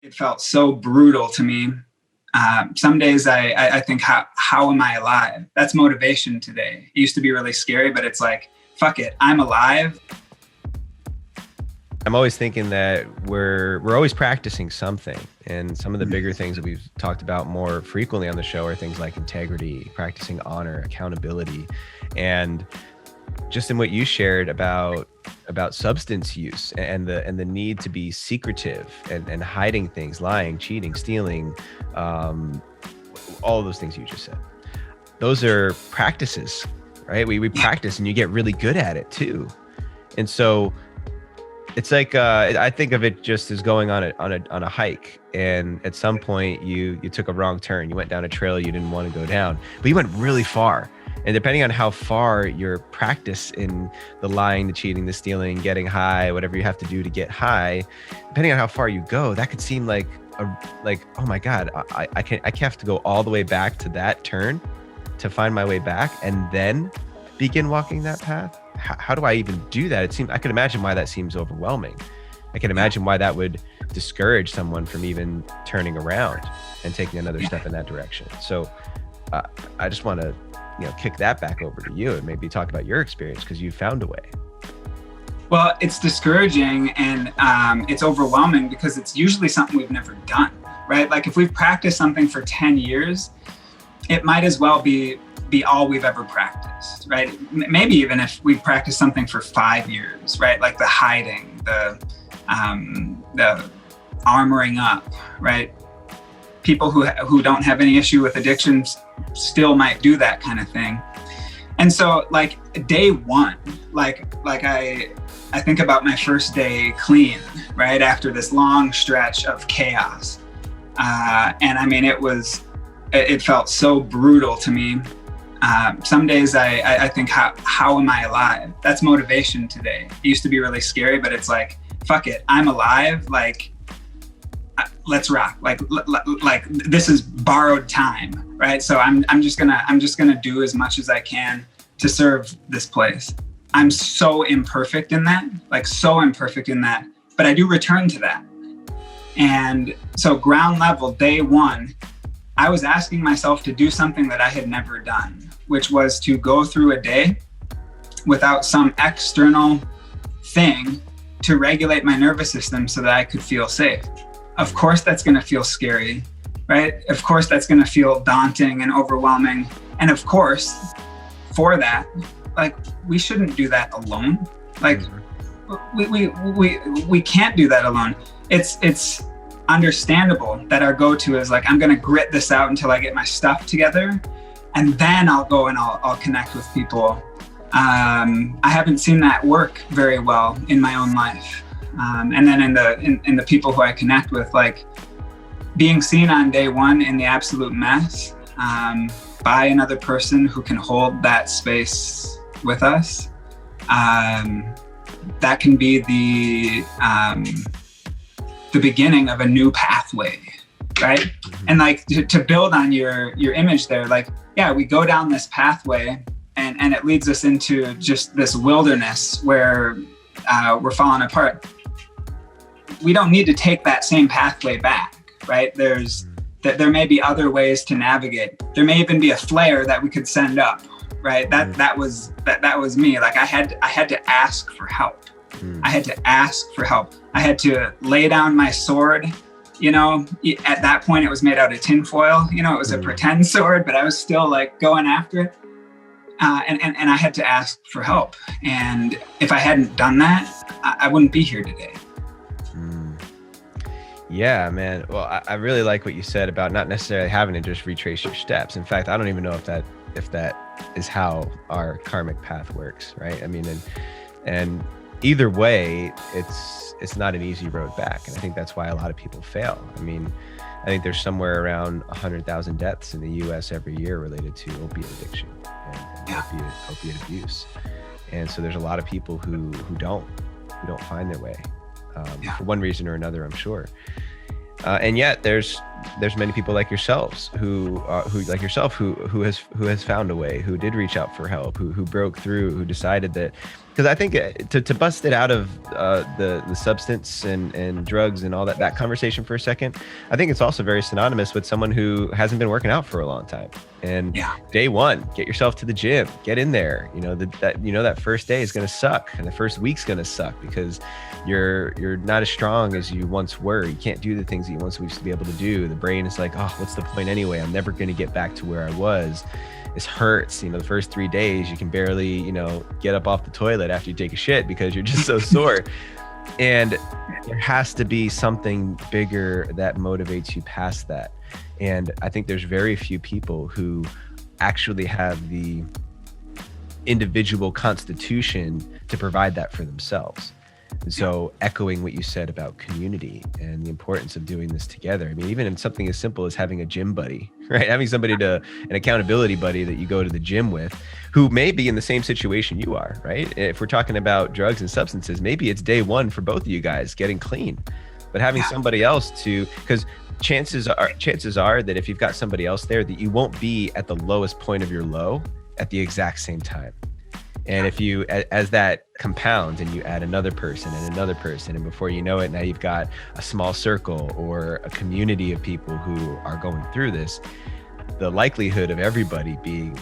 It felt so brutal to me. Some days I think, how am I alive? That's motivation today. It used to be really scary, but it's like, fuck it, I'm alive. I'm always thinking that we're always practicing something. And some of the bigger things that we've talked about more frequently on the show are things like integrity, practicing honor, accountability. And just in what you shared about substance use and the need to be secretive and hiding things, lying, cheating, stealing, all of those things you just said. Those are practices, right? We practice and you get really good at it too. And so it's like, I think of it just as going on a hike. And at some point you took a wrong turn. You went down a trail you didn't want to go down, but you went really far. And depending on how far your practice in the lying, the cheating, the stealing, getting high, whatever you have to do to get high, depending on how far you go, that could seem like, oh my God, I have to go all the way back to that turn to find my way back and then begin walking that path. How do I even do that? I can imagine why that seems overwhelming. I can imagine why that would discourage someone from even turning around and taking another step in that direction. So I just want to kick that back over to you and maybe talk about your experience, because you found a way. Well, it's discouraging and it's overwhelming because it's usually something we've never done, right? Like if we've practiced something for 10 years, it might as well be all we've ever practiced, right? Maybe even if we practiced something for 5 years, right? Like the hiding, the armoring up, right? People who don't have any issue with addictions still might do that kind of thing. And so like day one, like I think about my first day clean, right? After this long stretch of chaos. And I mean, it felt so brutal to me. Some days I think, how am I alive? That's motivation today. It used to be really scary, but it's like, fuck it, I'm alive. Like, let's rock. Like this is borrowed time, right? So I'm just gonna do as much as I can to serve this place. I'm so imperfect in that, but I do return to that. And so ground level, day one, I was asking myself to do something that I had never done, which was to go through a day without some external thing to regulate my nervous system so that I could feel safe. Of course, that's going to feel scary, right? Of course, that's going to feel daunting and overwhelming. And of course, for that, like, we shouldn't do that alone. Like, we can't do that alone. It's understandable that our go-to is like, I'm going to grit this out until I get my stuff together, and then I'll go and I'll connect with people. I haven't seen that work very well in my own life. And then in the people who I connect with, like being seen on day one in the absolute mess by another person who can hold that space with us, that can be the beginning of a new pathway, right? And like to build on your image there, like, yeah, we go down this pathway and it leads us into just this wilderness where we're falling apart. We don't need to take that same pathway back, right? There may be other ways to navigate. There may even be a flare that we could send up, right? That was me. Like I had to ask for help. I had to ask for help. I had to lay down my sword. At that point it was made out of tinfoil. It was a pretend sword, but I was still like going after it. And I had to ask for help. And if I hadn't done that, I wouldn't be here today. Yeah, man. Well, I really like what you said about not necessarily having to just retrace your steps. In fact, I don't even know if that is how our karmic path works, right? I mean, and either way, it's not an easy road back. And I think that's why a lot of people fail. I mean, I think there's somewhere around 100,000 deaths in the US every year related to opiate addiction and opiate abuse. And so there's a lot of people who don't find their way. For one reason or another, I'm sure. And yet there's many people like yourselves who has found a way, who did reach out for help, who broke through, who decided that, because I think to bust it out of the substance and drugs and all that conversation for a second, I think it's also very synonymous with someone who hasn't been working out for a long time. And day one, get yourself to the gym, get in there. That first day is going to suck, and the first week's going to suck because you're not as strong as you once were. You can't do the things that you once used to be able to do. The brain is like, oh, what's the point anyway? I'm never going to get back to where I was. This hurts. The first 3 days you can barely, get up off the toilet after you take a shit because you're just so sore. And there has to be something bigger that motivates you past that. And I think there's very few people who actually have the individual constitution to provide that for themselves. So echoing what you said about community and the importance of doing this together. I mean, even in something as simple as having a gym buddy, right? Having somebody an accountability buddy that you go to the gym with, who may be in the same situation you are, right? If we're talking about drugs and substances, maybe it's day one for both of you guys getting clean, but having somebody else because chances are that if you've got somebody else there, that you won't be at the lowest point of your low at the exact same time. And if you, as that compounds and you add another person and another person, and before you know it, now you've got a small circle or a community of people who are going through this, the likelihood of everybody being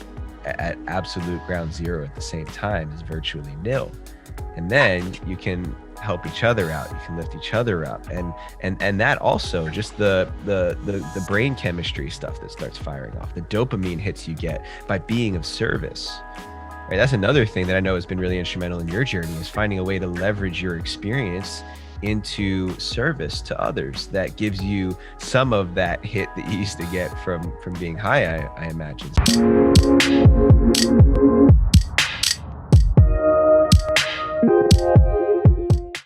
at absolute ground zero at the same time is virtually nil. And then you can help each other out, you can lift each other up, and that also just the brain chemistry stuff that starts firing off, the dopamine hits you get by being of service. Right, that's another thing that I know has been really instrumental in your journey, is finding a way to leverage your experience into service to others that gives you some of that hit that you used to get from being high, I imagine.